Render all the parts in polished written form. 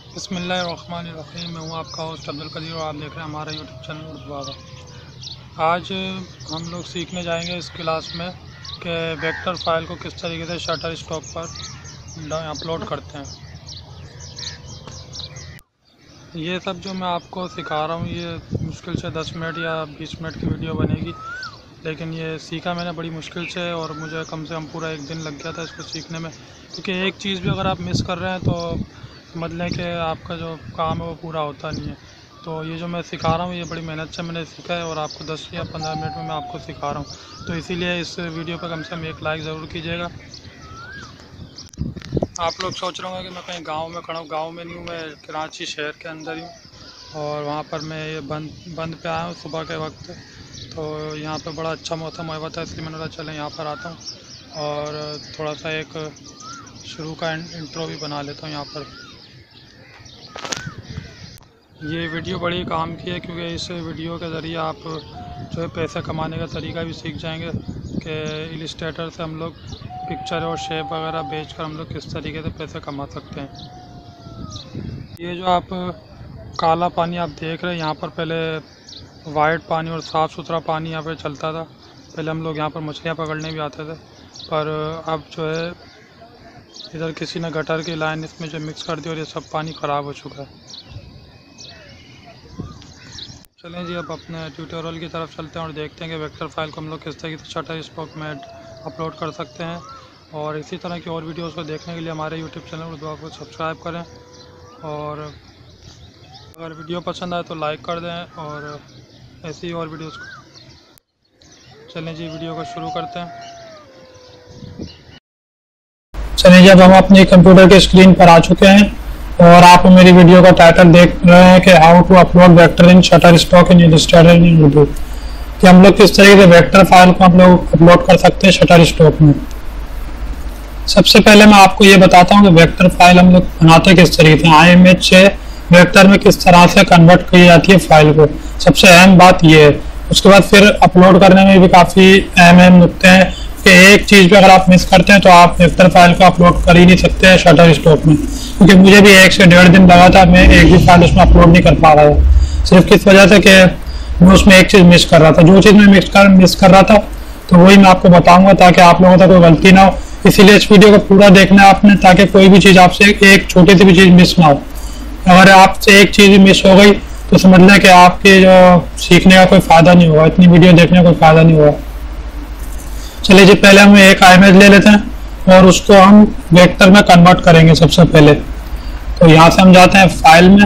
बिस्मिल्लाहिर्रहमानिर्रहीम। मैं हूँ आपका होस्ट अब्दुल कदीर और आप देख रहे हैं हमारा यूट्यूब चैनल उर्दू बाबा। आज हम लोग सीखने जाएंगे इस क्लास में कि वेक्टर फाइल को किस तरीके से शटर स्टॉक पर अपलोड करते हैं। ये सब जो मैं आपको सिखा रहा हूँ ये मुश्किल से 10 मिनट या 20 मिनट की वीडियो बनेगी, लेकिन ये सीखा मैंने बड़ी मुश्किल से और मुझे कम से कम पूरा एक दिन लग गया था इसको सीखने में, क्योंकि एक चीज़ भी अगर आप मिस कर रहे हैं तो मतलब कि आपका जो काम है वो पूरा होता नहीं है। तो ये जो मैं सिखा रहा हूँ ये बड़ी मेहनत से मैंने सीखा है और आपको 10 या 15 मिनट में मैं आपको सिखा रहा हूँ, तो इसीलिए इस वीडियो पर कम से कम एक लाइक ज़रूर कीजिएगा। आप लोग सोच रहे होंगे कि मैं कहीं गांव में खड़ा हूँ। गांव में नहीं हूँ, मैं कराची शहर के अंदर ही हूँ और वहाँ पर मैं ये बंद पे आया हूँ सुबह के वक्त। तो यहाँ पे बड़ा अच्छा मौसम हुआ था, इसलिए मैंने चले यहाँ पर आता हूँ और थोड़ा सा एक शुरू का इंट्रो भी बना लेता हूँ यहाँ पर। ये वीडियो बड़ी काम की है क्योंकि इस वीडियो के ज़रिए आप जो है पैसे कमाने का तरीका भी सीख जाएंगे कि इलस्ट्रेटर से हम लोग पिक्चर और शेप वगैरह बेचकर हम लोग किस तरीके से पैसे कमा सकते हैं। ये जो आप काला पानी आप देख रहे हैं, यहाँ पर पहले वाइट पानी और साफ़ सुथरा पानी यहाँ पर चलता था। पहले हम लोग यहाँ पर मछलियाँ पकड़ने भी आते थे, पर अब जो है इधर किसी ने गटर की लाइन इसमें जो मिक्स कर दी और ये सब पानी ख़राब हो चुका है। चलें जी, अब अपने ट्यूटोरियल की तरफ चलते हैं और देखते हैं कि वेक्टर फाइल को हम लोग किस तरीके से शटर स्टॉक में अपलोड कर सकते हैं। और इसी तरह की और वीडियोस को देखने के लिए हमारे यूट्यूब चैनल उर्दू बाबा को सब्सक्राइब करें और अगर वीडियो पसंद आए तो लाइक कर दें और ऐसी ही और वीडियोस को। चलें जी, वीडियो को शुरू करते हैं। चलिए जी, अब हम अपने कंप्यूटर के स्क्रीन पर आ चुके हैं और आप मेरी वीडियो का टाइटल देख रहे हैं कि how to upload vector in Shutterstock in Illustrator in Urdu, कि हम लोग किस तरीके से वेक्टर फाइल को हम लोग अपलोड कर सकते हैं शटर स्टॉक में। सबसे पहले मैं आपको ये बताता हूँ कि वेक्टर फाइल हम लोग बनाते किस तरीके से, IMG से वेक्टर में किस तरह से कन्वर्ट की जाती है फाइल को। सबसे अहम बात ये है। उसके बाद फिर अपलोड करने में भी काफ़ी अहम नुक्ते हैं कि एक चीज़ भी अगर आप मिस करते हैं तो आप वेक्टर फाइल को अपलोड कर ही नहीं सकते हैं शटर स्टॉक में, क्योंकि मुझे भी 1 से 1.5 दिन लगा था, मैं एक भी फाइल उसमें अपलोड नहीं कर पा रहा था, सिर्फ किस वजह से कि मैं उसमें एक चीज़ मिस कर रहा था। जो चीज़ मैं मिस कर रहा था तो वही मैं आपको बताऊंगा ताकि आप लोगों तक कोई गलती ना हो। इसीलिए इस वीडियो को पूरा देखना है आपने, ताकि कोई भी चीज़ आपसे एक छोटी सी भी चीज़ मिस ना हो। अगर आपसे एक चीज़ मिस हो गई तो समझ लें कि आपके जो सीखने का कोई फ़ायदा नहीं होगा, इतनी वीडियो देखने का कोई फ़ायदा नहीं होगा। चलिए जी, पहले हम एक इमेज ले लेते हैं और उसको हम वेक्टर में कन्वर्ट करेंगे। सबसे पहले तो यहाँ से हम जाते हैं फाइल में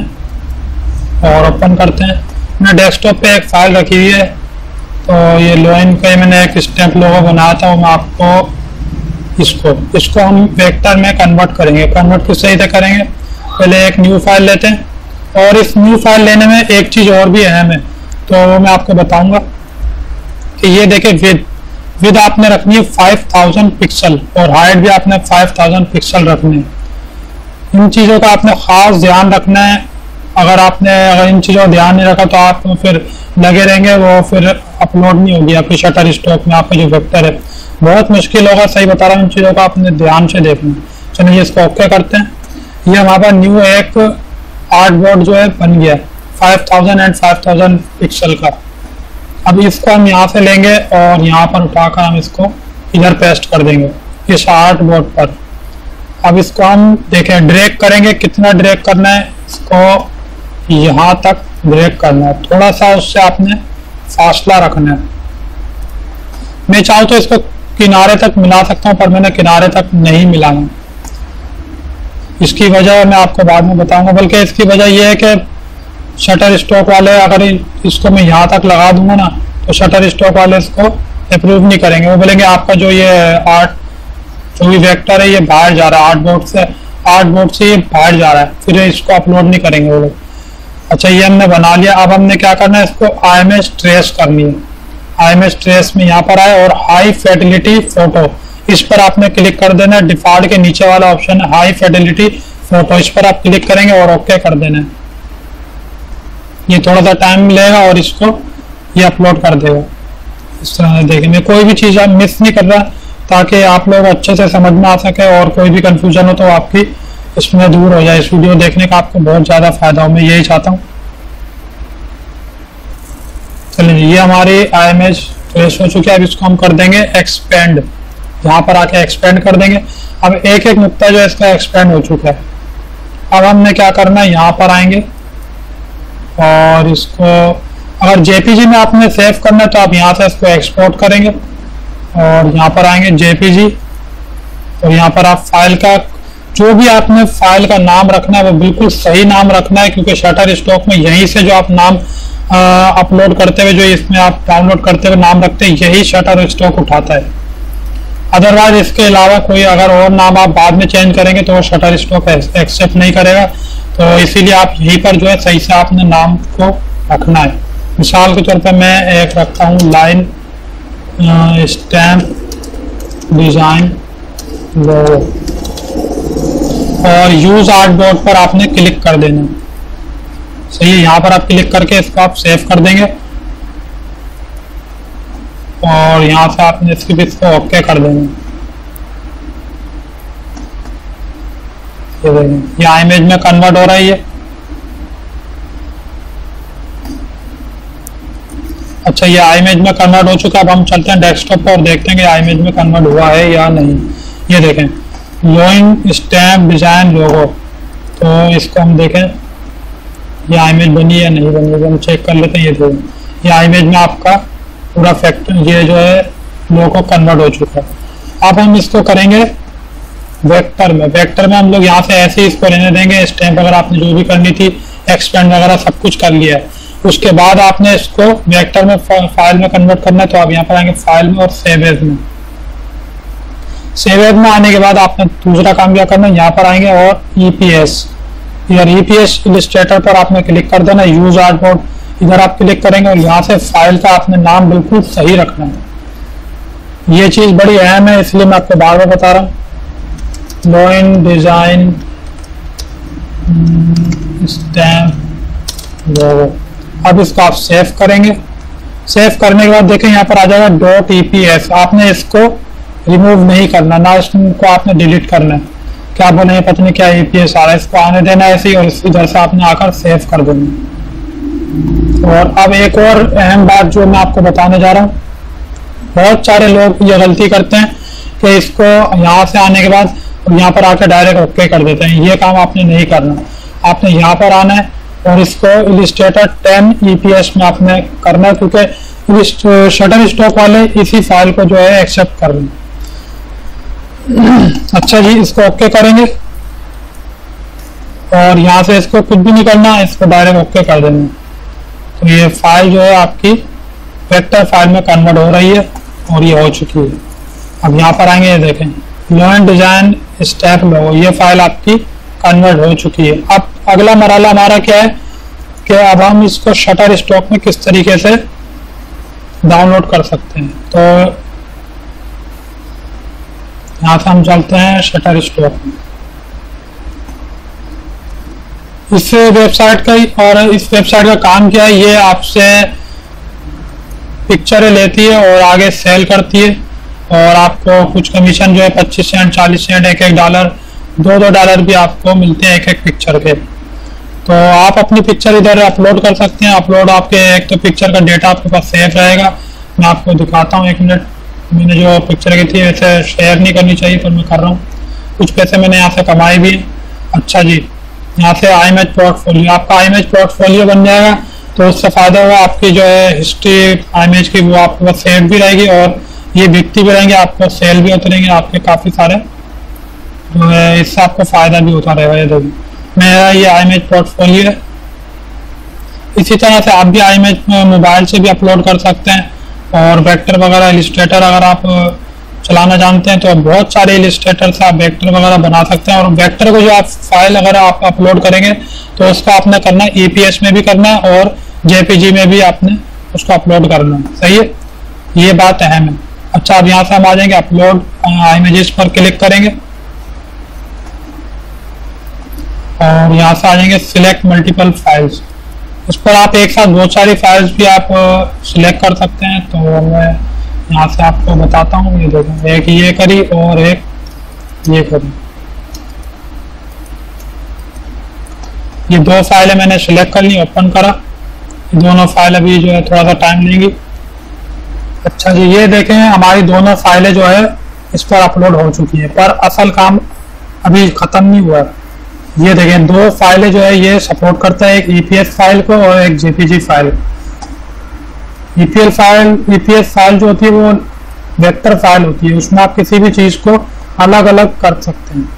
और ओपन करते हैं। मैंने डेस्कटॉप पे एक फाइल रखी हुई है, तो ये लोइन का मैंने एक स्टैम्प लोगो बनाया था, मैं आपको इसको हम वेक्टर में कन्वर्ट करेंगे। कन्वर्ट किस तरीके से करेंगे, पहले एक न्यू फाइल लेते हैं और इस न्यू फाइल लेने में एक चीज़ और भी अहम है, तो वो मैं आपको बताऊंगा कि ये देखिए विद आपने रखनी है 5000 पिक्सल और हाइट भी आपने 5000 पिक्सल रखनी है। इन चीज़ों का आपने ख़ास ध्यान रखना है। अगर इन चीज़ों का ध्यान नहीं रखा तो आप फिर लगे रहेंगे, वो फिर अपलोड नहीं होगी आपके शटर स्टॉक में। आपका जो वेक्टर है बहुत मुश्किल होगा, सही बता रहा हूँ। इन चीज़ों का आपने ध्यान से देखना। चलिए इसको ओके करते हैं। ये हमारा न्यू एक आर्टबोर्ड जो है बन गया 5000 एंड 5000 पिक्सल का। अब इसको हम यहाँ से लेंगे और यहाँ पर उठाकर हम इसको इधर पेस्ट कर देंगे इस आर्टबोर्ड पर। अब इसको हम देखें ड्रैग करेंगे, कितना ड्रैग करना है, इसको यहाँ तक ड्रैग करना है, थोड़ा सा उससे आपने फासला रखना है। मैं चाहूँ तो इसको किनारे तक मिला सकता हूँ, पर मैंने किनारे तक नहीं मिलाना। इसकी वजह मैं आपको बाद में बताऊंगा, बल्कि इसकी वजह यह है कि शटर स्टॉक वाले अगर इसको मैं यहाँ तक लगा दूंगा ना तो शटर स्टॉक वाले इसको अप्रूव नहीं करेंगे। वो बोलेंगे आपका जो ये जो भी वेक्टर है ये बाहर जा रहा है आर्टबोर्ड से ये बाहर जा रहा है, फिर इसको अपलोड नहीं करेंगे वो लोग। अच्छा, ये हमने बना लिया। अब हमने क्या करना है, इसको IMG ट्रेस करनी है। IMG ट्रेस में यहाँ पर आए और हाई फिडेलिटी फोटो, इस पर आपने क्लिक कर देना है। डिफॉल्ट के नीचे वाला ऑप्शन है हाई फिडेलिटी फोटो, इस पर आप क्लिक करेंगे और ओके कर देना है। ये थोड़ा सा टाइम लेगा और इसको ये अपलोड कर देगा। इस तरह से देखेंगे, कोई भी चीज़ आप मिस नहीं कर रहा ताकि आप लोग अच्छे से समझ में आ सके और कोई भी कंफ्यूजन हो तो आपकी इसमें दूर हो जाए। इस वीडियो देखने का आपको बहुत ज़्यादा फायदा हो, मैं यही चाहता हूँ। चलिए ये हमारी इमेज ट्रेस हो चुकी है। अब इसको हम कर देंगे एक्सपेंड, यहाँ पर आके एक्सपेंड कर देंगे। अब एक एक नुक्ता जो है इसका एक्सपेंड हो चुका है। अब हमने क्या करना है, यहाँ पर आएंगे और इसको अगर जेपीजी में आपने सेव करना है तो आप यहाँ से इसको एक्सपोर्ट करेंगे और यहाँ पर आएंगे जेपीजी और यहाँ पर आप फाइल का जो भी आपने फाइल का नाम रखना है वो बिल्कुल सही नाम रखना है, क्योंकि शटर स्टॉक में यहीं से जो आप नाम अपलोड करते हुए जो इसमें आप डाउनलोड करते हुए नाम रखते हैं यही शटर स्टॉक उठाता है। अदरवाइज इसके अलावा कोई अगर और नाम आप बाद में चेंज करेंगे तो वो शटर स्टॉक एक्सेप्ट नहीं करेगा। तो इसीलिए आप यहीं पर जो है सही से आपने नाम को रखना है। मिसाल के तौर पर मैं एक रखता हूँ लाइन स्टैम्प डिजाइन लोगो और यूज आर्टबोर्ड पर आपने क्लिक कर देना। सही है, यहाँ पर आप क्लिक करके इसको आप सेव कर देंगे और यहाँ से आपने इसको ओके कर देना। ये देखिए ये इमेज में कन्वर्ट हो रहा है ये। अच्छा ये इमेज में कन्वर्ट हो चुका है। अब हम चलते हैं डेस्कटॉप पर और देखते हैं कि इमेज में कन्वर्ट हुआ है या नहीं। ये देखें लोइंग स्टैम्प डिजाइन लोगो, तो इसको हम देखें ये इमेज बनी है नहीं बनी है, हम चेक कर लेते हैं। ये देखिए ये इमेज में आपका पूरा फैक्टर ये जो है लोगो कन्वर्ट हो चुका है। अब हम इसको करेंगे वेक्टर में। वेक्टर में हम लोग यहाँ से ऐसे ही इसको रहने देंगे। स्टैम्प वगैरह आपने जो भी करनी थी एक्सपेंड वगैरह सब कुछ कर लिया है। उसके बाद आपने इसको वेक्टर में फाइल में कन्वर्ट करना है। तो आप यहाँ पर आएंगे फाइल में और सेव एज में। सेव एज में आने के बाद आपने दूसरा काम क्या करना है, यहाँ पर आएंगे और ईपीएस या ईपीएस इलिस्ट्रेटर पर आपने क्लिक कर देना। यूज आर्टबोर्ड इधर आप क्लिक करेंगे और यहाँ से फाइल का आपने नाम बिल्कुल सही रखना है। ये चीज बड़ी अहम है, इसलिए मैं आपको बार बार बता रहा हूँ। लोइन डिजाइन स्टैम्प लोगो। अब इसको आप सेव करेंगे। सेव करने के बाद देखें यहाँ पर आ जाएगा डॉट ईपीएस। आपने इसको रिमूव नहीं करना, ना इसको आपने डिलीट करना है। क्या बोले पता नहीं क्या ईपीएस आ रहा है, इसको आने देना ऐसे ही और इधर से आपने आकर सेव कर देना। और अब एक और अहम बात जो मैं आपको बताने जा रहा हूँ, बहुत सारे लोग ये गलती करते हैं कि इसको यहाँ से आने के बाद यहाँ पर आकर डायरेक्ट ओके कर देते हैं। ये काम आपने नहीं करना। आपने यहाँ पर आना है और इसको इलिस्ट्रेटर 10 ईपीएस में आपने करना है, क्योंकि शटर स्टॉक वाले इसी फाइल को जो है एक्सेप्ट कर लें। अच्छा जी, इसको ओके करेंगे और यहाँ से इसको कुछ भी नहीं करना, इसको डायरेक्ट ओके कर देना। तो ये फाइल जो है आपकी वेक्टर फाइल में कन्वर्ट हो रही है और ये हो चुकी है। अब यहाँ पर आएंगे, ये देखें लोइन डिजाइन स्टैम्प लोगो, ये फाइल आपकी कन्वर्ट हो चुकी है। अब अगला मरहला हमारा क्या है कि अब हम इसको शटर स्टॉक में किस तरीके से डाउनलोड कर सकते हैं। तो यहाँ से हम चलते हैं शटर स्टॉक में। इस वेबसाइट का और इस वेबसाइट का काम क्या है, ये आपसे पिक्चरें लेती है और आगे सेल करती है और आपको कुछ कमीशन जो है 25 सेंट 40 सेंट $1 $2 भी आपको मिलते हैं एक एक पिक्चर के। तो आप अपनी पिक्चर इधर अपलोड कर सकते हैं। अपलोड आपके एक तो पिक्चर का डेटा आपके पास सेव रहेगा। मैं आपको दिखाता हूँ, 1 मिनट। मैंने जो पिक्चर की थी वैसे शेयर नहीं करनी चाहिए पर मैं कर रहा हूँ। कुछ पैसे मैंने यहाँ से कमाए भी। अच्छा जी, यहाँ से iMage पोर्टफोलियो, आपका iMage पोर्टफोलियो बन जाएगा। तो उससे फायदा होगा आपकी जो है हिस्ट्री iMage की वो आपके पास सेव भी रहेगी और ये बिकती भी रहेंगे, आपको सेल भी होते रहेंगे आपके काफ़ी सारे जो है, इससे आपको फायदा भी होता रहेगा। ये देखिए मेरा ये iMage पोर्टफोलियो है। इसी तरह से आप भी iMage मोबाइल से भी अपलोड कर सकते हैं और वेक्टर वगैरह इलिस्ट्रेटर अगर आप चलाना जानते हैं तो बहुत सारे इलिस्ट्रेटर से आप वेक्टर वगैरह बना सकते हैं। और वेक्टर को जो आप फाइल अगर आप अपलोड करेंगे तो उसका आपने करना है ईपीएस में भी करना है और जेपीजी में भी आपने उसको अपलोड करना है। सही है, ये बात अहम है। अच्छा, अब यहाँ से हम आ जाएंगे अपलोड इमेजेस पर क्लिक करेंगे और यहाँ से आ जाएंगे सिलेक्ट मल्टीपल फाइल्स। उस पर आप एक साथ बहुत सारी फाइल्स भी आप सिलेक्ट कर सकते हैं। तो मैं यहाँ से आपको बताता हूँ, ये देखो एक ये करी और एक ये करी। ये 2 फाइलें मैंने सिलेक्ट कर ली, ओपन करा। दोनों फाइल अभी जो है थोड़ा सा टाइम लेंगी। अच्छा जी, ये देखें हमारी दोनों फाइलें जो है इस पर अपलोड हो चुकी है, पर असल काम अभी ख़त्म नहीं हुआ। ये देखें 2 फाइलें जो है ये सपोर्ट करता है, एक EPS फाइल को और एक JPG फाइल। EPS फाइल जो होती है वो वेक्टर फाइल होती है, उसमें आप किसी भी चीज़ को अलग अलग कर सकते हैं।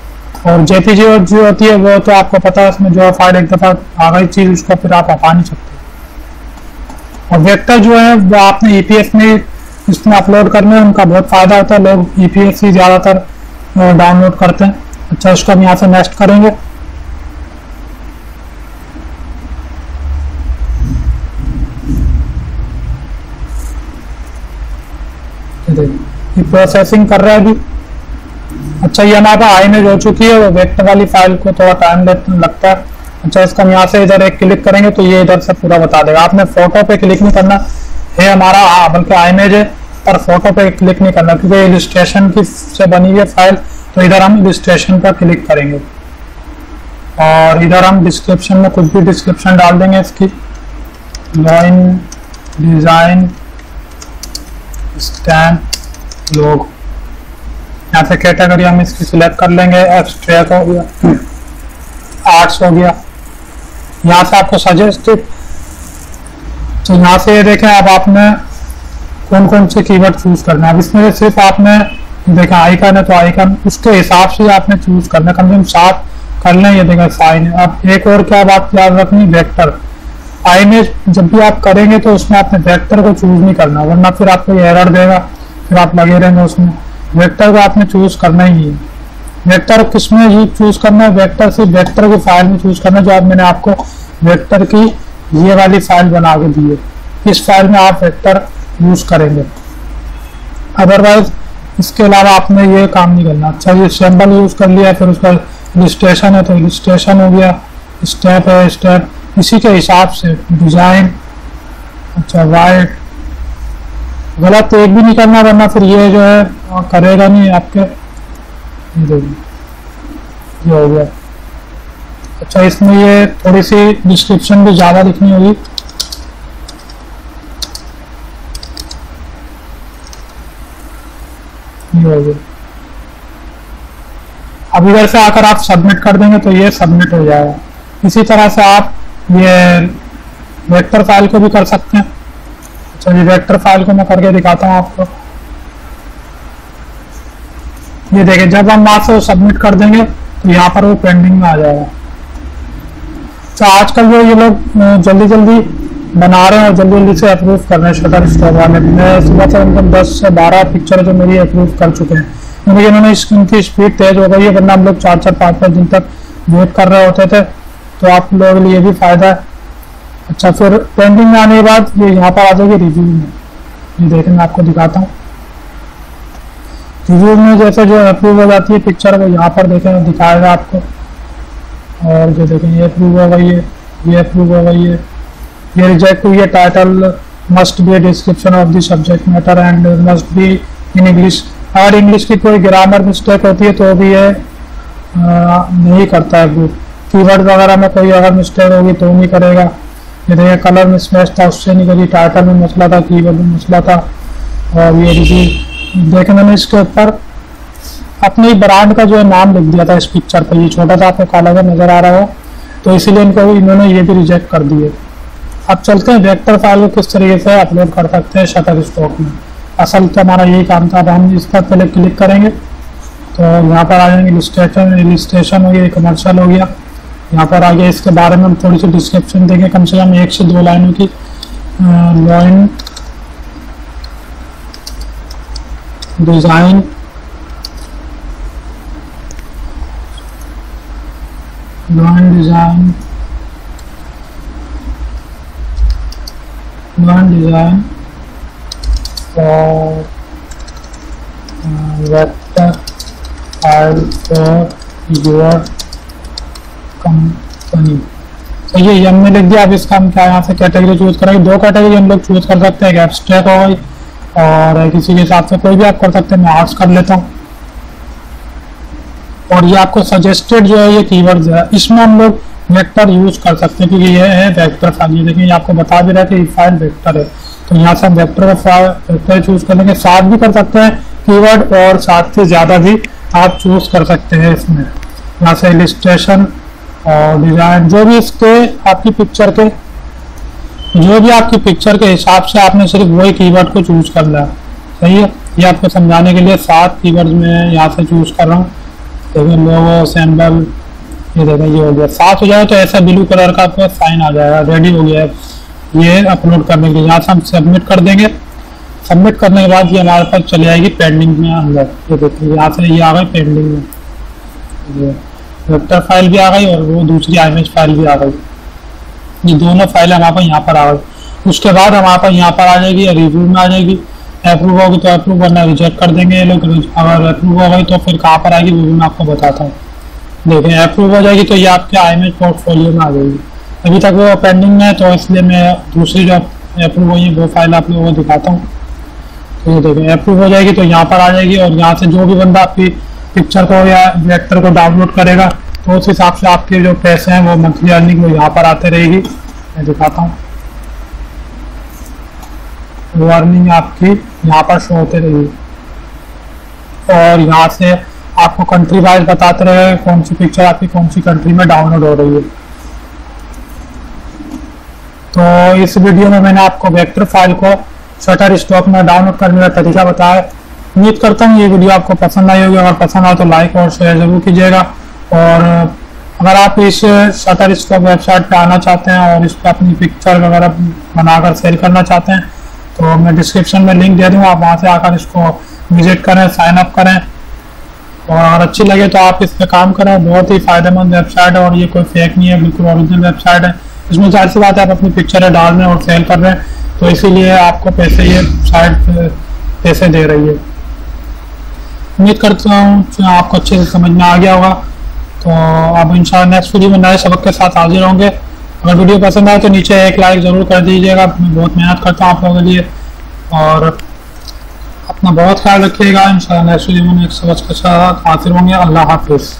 और JPG जो होती है वो तो आपको पता है, उसमें जो फाइल एक दफ़ा आ गई चीज़ उसको फिर आप हटा नहीं सकते। और वेक्टर जो है वो आपने EPS में इसमें अपलोड करने में उनका बहुत फ़ायदा होता है, लोग EPS ही ज़्यादातर डाउनलोड करते हैं। अच्छा, इसको हम यहाँ से नेक्स्ट करेंगे। ये प्रोसेसिंग कर रहा है अभी। अच्छा, ये हमारे पास इमेज हो चुकी है, वो वेक्टर वाली फाइल को थोड़ा टाइम लगता है। अच्छा, इसका हम यहाँ से इधर एक क्लिक करेंगे तो ये इधर से पूरा बता देगा। आपने फोटो पे क्लिक नहीं करना है हमारा, हाँ बल्कि इमेज है पर फोटो पे क्लिक नहीं करना, क्योंकि इलस्ट्रेशन की से बनी हुई है फाइल। तो इधर हम इलस्ट्रेशन पर क्लिक करेंगे और इधर हम डिस्क्रिप्शन में कुछ भी डिस्क्रिप्शन डाल देंगे इसकी। लाइन डिजाइन स्टैम्प लोग, यहाँ से कैटेगरी हम इसकी सिलेक्ट कर लेंगे। एब्स्ट्रैक्ट हो गया, आर्ट्स हो गया। यहाँ से आपको सजेस्टेड, तो यहाँ से ये देखें अब आपने कौन कौन से कीवर्ड चूज करना है। अब इसमें सिर्फ आपने देखा आइकन है तो आइकन उसके हिसाब से आपने चूज करना है, कम से कम 7 कर लें। ये देखा साइन है। अब एक और क्या बात याद रखनी, वेक्टर इमेज जब भी आप करेंगे तो उसमें आपने वेक्टर को चूज नहीं करना, वरना फिर आपको ये एरर देगा, फिर आप लगे रहेंगे उसमें। वेक्टर को आपने चूज करना ही है। वेक्टर किसमें ही चूज करना है, वेक्टर से वेक्टर की फाइल में चूज करना है, जो आप मैंने आपको वेक्टर की ये वाली फाइल बना के दी है, इस फाइल में आप वेक्टर यूज करेंगे। अदरवाइज इसके अलावा आपने ये काम नहीं करना। अच्छा, ये सिंबल यूज कर लिया, फिर उसका इलस्ट्रेशन है तो इलस्ट्रेशन हो गया, स्टेप है स्टेप, इसी के हिसाब से डिजाइन। अच्छा, वाइट गलत एक भी नहीं करना, वरना फिर ये जो है करेगा नहीं आपके। ये हो गया। अच्छा, इसमें ये थोड़ी सी डिस्क्रिप्शन भी ज़्यादा लिखनी होगी। ये हो गया। अब इधर से आकर आप सबमिट कर देंगे तो ये सबमिट हो जाएगा। इसी तरह से आप ये वेक्टर फाइल को भी कर सकते हैं। अच्छा, ये वेक्टर फाइल को मैं करके दिखाता हूँ आपको। ये देखिए, जब हम वहां से सबमिट कर देंगे तो यहाँ पर वो पेंडिंग में आ जाएगा। तो आजकल जो ये लोग जल्दी जल्दी बना रहे हैं और जल्दी जल्दी से अप्रूव कर रहे हैं शटर स्टॉक वाले। मैं सुबह से उनको 10 से 12 पिक्चर जो मेरी अप्रूव कर चुके हैं, क्योंकि इन्होंने इनकी स्पीड तेज हो गई है, वरना हम लोग 4-4, 5-5 दिन तक वेट कर रहे होते थे। तो आप लोगों के लिए भी फायदा है। अच्छा, फिर पेंडिंग में आने के बाद ये यहाँ पर आ जाएगी रिव्यू में। ये देखें, मैं आपको दिखाता हूँ। रिव्यू में जैसे जो अप्रूव हो जाती है पिक्चर, वो यहाँ पर देखें दिखाएगा आपको। और जो देखें ये अप्रूव हो गई है, ये अप्रूव हो गई है, ये रिजेक्ट हुई है। Title must be description of the subject matter and must be in English. अगर इंग्लिश की कोई ग्रामर मिस्टेक होती है तो भी ये नहीं करता है ग्रुप। कीवर्ड वगैरह में कोई अगर मिस्टेक होगी तो नहीं करेगा। ये देखिए, कलर मिसमैच था उससे नहीं करी, टाइटल में मसला था, कीवर्ड में मसला था। और ये रिव्यू देखें, मैंने इसके ऊपर अपने ब्रांड का जो है नाम लिख दिया था इस पिक्चर पर। ये छोटा सा आपको काला नजर आ रहा हो, तो इसीलिए इन्होंने ये भी रिजेक्ट कर दिए। अब चलते हैं वेक्टर फाइल को किस तरीके से अपलोड कर सकते हैं शटर स्टॉक में। असल तो हमारा यही काम था। अब हम इस पर पहले क्लिक करेंगे तो यहाँ पर आ जाएंगे इलस्ट्रेशन हो गया, कमर्शियल हो गया। यहाँ पर आगे इसके बारे में हम थोड़ी सी डिस्क्रिप्शन देंगे, कम से कम 1 से 2 लाइनों की। लाइन डिजाइन और vector file for your company. तो ये हमने लिख दिया। अब इसका हम क्या यहाँ से कैटेगरी चूज करेंगे। 2 कैटेगरी हम लोग चूज कर सकते हैं, एब्स्ट्रैक्ट हो गई और किसी के हिसाब से कोई भी आप कर सकते हैं। मैं आर्ट्स कर लेता हूँ। और ये आपको सजेस्टेड जो है ये कीवर्ड्स है, इसमें हम लोग वेक्टर यूज कर सकते हैं, क्योंकि ये है वेक्टर फाइल। ये देखिए आपको बता भी रहा है कि ये फाइल वेक्टर है, तो यहाँ से हम वेक्टर का वेक्टर चूज कर लेंगे। 7 भी कर सकते हैं कीवर्ड, और 7 से ज़्यादा भी आप चूज कर सकते हैं इसमें। यहाँ से इलिस्ट्रेशन और डिजाइन, जो भी इसके आपकी पिक्चर के, जो भी आपकी पिक्चर के हिसाब से आपने सिर्फ वही कीवर्ड को चूज करना है। सही है, ये आपको समझाने के लिए 7 कीवर्ड में यहाँ से चूज कर रहा हूँ। देखिए लोगो, सिंबल, ये देखिए ये हो गया। 7 हो जाए तो ऐसा ब्लू कलर का आपको साइन आ जाएगा, रेडी हो गया है ये अपलोड करने के लिए। यहाँ से हम सबमिट कर देंगे। सबमिट करने के बाद ये हमारे पास चली आएगी पेंडिंग में अंदर। ये देखिए यहाँ से ये आ गई पेंडिंग में, ये वेक्टर फाइल भी आ गई और वो दूसरी इमेज फाइल भी आ गई। ये दोनों फाइलें हमारे पास यहाँ पर आ गई। उसके बाद हमारे पास यहाँ पर आ जाएगी रिव्यू में आ जाएगी। अप्रूव होगी तो अप्रूव, वरना रिजेक्ट कर देंगे ये लोग। अगर अप्रूव हो गई तो फिर कहाँ पर आएगी वो भी मैं आपको बताता हूँ। देखिए अप्रूव हो जाएगी तो ये आपके इमेज पोर्टफोलियो में आ जाएगी। अभी तक वो पेंडिंग में है, तो इसलिए मैं दूसरी जो अप्रूव हुई है वो फाइल आप लोगों को दिखाता हूँ। तो ये देखिए अप्रूव हो जाएगी तो यहाँ पर आ जाएगी, और यहाँ से जो भी बंदा आपकी पिक्चर को या वेक्टर को डाउनलोड करेगा तो उस हिसाब से आपके जो पैसे हैं वो मंथली अर्निंग वो यहाँ पर आते रहेगी। मैं दिखाता हूँ, वो अर्निंग आपकी यहाँ पर शो होते रहेगी। और यहाँ से आपको कंट्री वाइज बताते रहे कौन सी पिक्चर आपकी कौन सी कंट्री में डाउनलोड हो रही है। तो इस वीडियो में मैंने आपको वेक्टर फाइल को शटरस्टॉक में डाउनलोड करने का तरीका बताया। उम्मीद करता हूँ ये वीडियो आपको पसंद आई होगी। अगर पसंद आए तो लाइक और शेयर जरूर कीजिएगा। और अगर आप इस शटरस्टॉक वेबसाइट पे आना चाहते हैं और इस पर अपनी पिक्चर वगैरह बनाकर सेल करना चाहते हैं तो मैं डिस्क्रिप्शन में लिंक दे दूँगा, आप वहाँ से आकर इसको विजिट करें, साइन अप करें। और अगर अच्छी लगे तो आप इस पर काम करें। बहुत ही फायदेमंद वेबसाइट है और ये कोई फेक नहीं है, बिल्कुल ओरिजिनल वेबसाइट है। इसमें जाहिर सी बात है आप अपनी पिक्चरें डाल रहे हैं और सेल कर रहे हैं, तो इसीलिए आपको पैसे ये साइट पैसे दे रही है। उम्मीद करता हूँ आपको अच्छे से समझ में आ गया होगा। तो अब इंशाल्लाह नेक्स्ट वीडियो में नए सबक के साथ हाजिर होंगे। अगर वीडियो पसंद आए तो नीचे एक लाइक ज़रूर कर दीजिएगा। मैं बहुत मेहनत करता हूँ आप लोगों के लिए, और अपना बहुत ख्याल रखिएगा। इंशाल्लाह नेक्स्ट वीडियो में नेक्स्ट सबक के साथ हाजिर होंगे। अल्लाह हाफिज़।